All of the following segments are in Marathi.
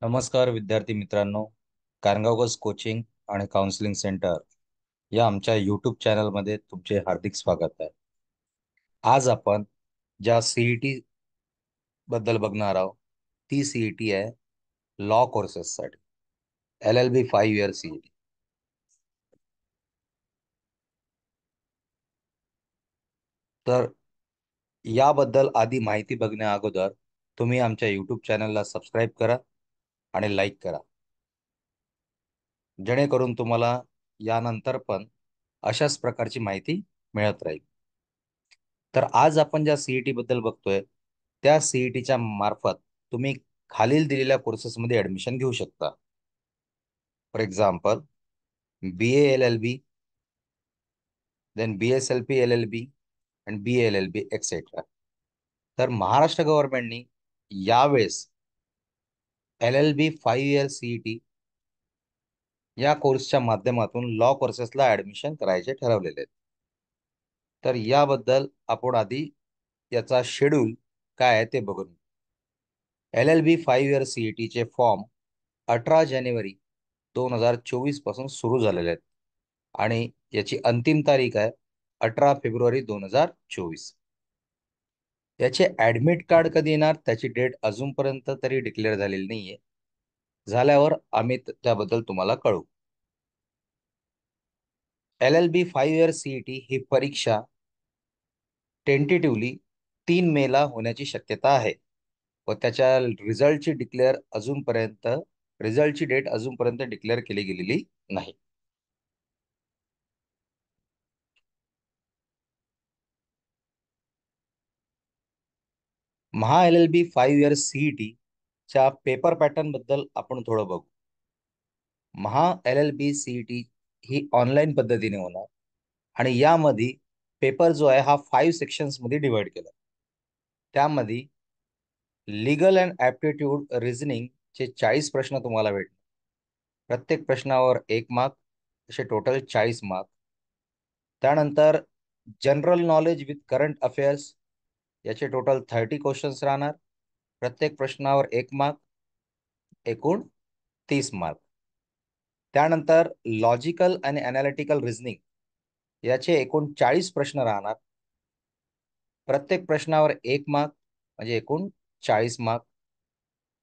नमस्कार विद्यार्थी मित्रांनो. कानगावस कोचिंग आणि काउन्सिलिंग सेंटर या आमच्या यूट्यूब चॅनलमध्ये तुमचे हार्दिक स्वागत आहे. आज आपण ज्या सीईटी बद्दल बघणार आहोत ती सीईटी आहे लॉ कोर्सेससाठी LLB 5 इयर सीईटी. तर याबद्दल आधी माहिती बघण्या अगोदर तुम्ही आमच्या यूट्यूब चॅनलला सबस्क्राईब करा आणि लाईक करा, जेणेकरून तुम्हाला यानंतर पण अशाच प्रकारची माहिती मिळत राहील. तर आज आपण ज्या सीईटी बद्दल बघतोय त्या सीईटीच्या मार्फत तुम्ही खालील दिलेल्या कोर्सेसमध्ये ऍडमिशन घेऊ शकता. For example, BA LLB, then BSLP LLB आणि BA LLB एक्सेट्रा. तर महाराष्ट्र गव्हर्नमेंटनी यावेळेस LLB 5 इयर सीईटी या कोर्सच्या माध्यमातून लॉ कोर्सेसला ऍडमिशन करायचे ठरवलेले आहेत. तर याबद्दल आपण आधी याचा शेड्यूल काय आहे ते बघून. LLB 5 इयर सीईटीचे फॉर्म 18 जानेवारी 2024 पासून सुरू झालेले आहेत आणि याची अंतिम तारीख आहे 18 फेब्रुवारी 2024. याचे ऍडमिट कार्ड कधी येणार त्याची डेट अजूनपर्यंत तरी डिक्लेअर झालेली नाहीये. झाल्यावर आम्ही त्याबद्दल तुम्हाला कळवू. LLB 5 इयर सीईटी ही परीक्षा टेंटेटिव्हली 3 मेला होण्याची शक्यता आहे व त्याच्या रिझल्टची डेट अजूनपर्यंत डिक्लेअर केली गेलेली नाही. LLB 5 इयर सीईटी च्या पेपर पॅटर्न बद्दल आपण थोडं बघू. LLB सीईटी ही ऑनलाईन पद्धतीने होणार आणि यामध्ये पेपर जो आहे हा 5 सेक्शन्स मध्ये डिवाइड केला. त्यामध्ये लीगल अँड ऍप्टिट्यूड रिझनिंग चे 40 प्रश्न तुम्हाला भेटणार. प्रत्येक प्रश्नावर 1 मार्क, असे टोटल 40 मार्क. त्यानंतर general knowledge with current affairs याचे टोटल 30 क्वेश्चन्स राहणार. प्रत्येक प्रश्नावर 1 मार्क, एकूण 30 मार्क. त्यानंतर लॉजिकल आणि अनालिटिकल रिझनिंग याचे एकूण 40 प्रश्न राहणार. प्रत्येक प्रश्नावर 1 मार्क, म्हणजे एकूण 40 मार्क.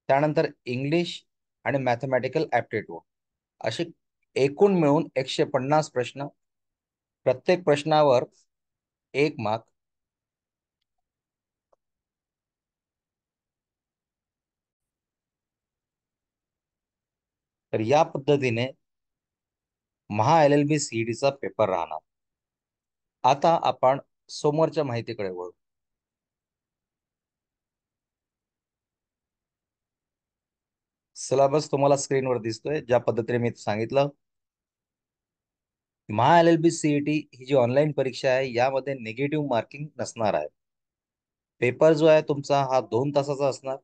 त्यानंतर इंग्लिश आणि मॅथमॅटिकल ऍप्टिट्यूड असे एकूण मिळून 150 प्रश्न. प्रत्येक प्रश्नावर 1 मार्क. तर या पद्धतीने LLB सीईटीचा पेपर राहणार. आता आपण समोरच्या माहितीकडे वळू. सिलेबस तुम्हाला स्क्रीनवर दिसतोय. ज्या पद्धतीने मी सांगितलं, LLB सीईटी ही जी ऑनलाईन परीक्षा आहे यामध्ये निगेटिव्ह मार्किंग नसणार आहे. पेपर जो आहे तुमचा हा 2 तासाचा असणार.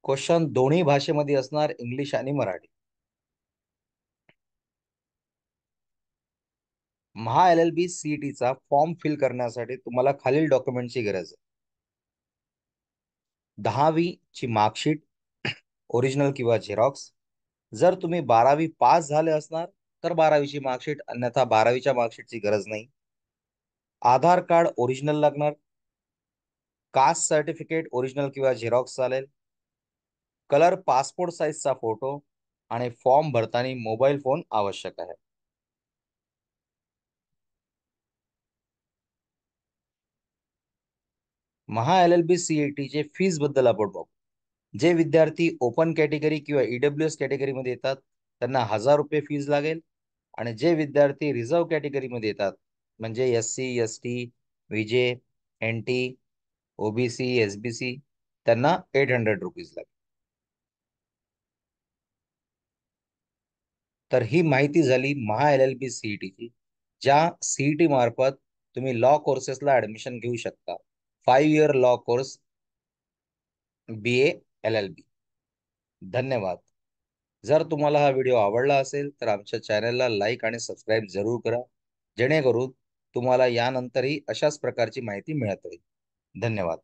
क्वेश्चन दोन्ही भाषेमध्ये असणार, इंग्लिश आणि मराठी. LLB सीईटीचा फॉर्म फिल करण्यासाठी तुम्हाला खालील डॉक्युमेंटची गरज आहे. 10वी ची मार्कशीट, ओरिजिनल किंवा झेरॉक्स. जर तुम्ही 12वी पास झाले असणार तर 12वीची मार्कशीट, अन्यथा 12वीच्या मार्कशीटची गरज नाही. आधार कार्ड ओरिजिनल लागणार. कास्ट सर्टिफिकेट ओरिजिनल किंवा झेरॉक्स चालेल. कलर पासपोर्ट साईजचा फोटो आणि फॉर्म भरताना मोबाईल फोन आवश्यक आहे. LLB सीईटीचे फीस बद्दल आपण बघू. जे विद्यार्थी ओपन कॅटेगरी किंवा EWS कॅटेगरीमध्ये येतात त्यांना 1000 रुपये फीस लागेल आणि जे विद्यार्थी रिझर्व्ह कॅटेगरीमध्ये येतात, म्हणजे SC ST VJ NT OBC SBC, त्यांना 800 रुपीज लागेल. तर ही माहिती झाली LLB सीईटीची, ज्या सीईटी मार्फत तुम्ही लॉ कोर्सेसला ऍडमिशन घेऊ शकता. 5 year law course BA LLB. धन्यवाद. जर तुम्हाला हा व्हिडिओ आवडला असेल तर आमच्या चॅनलला लाईक आणि सबस्क्राईब जरूर करा, जेणेकरून तुम्हाला यानंतरही अशाच प्रकारची माहिती मिळत राहील. धन्यवाद.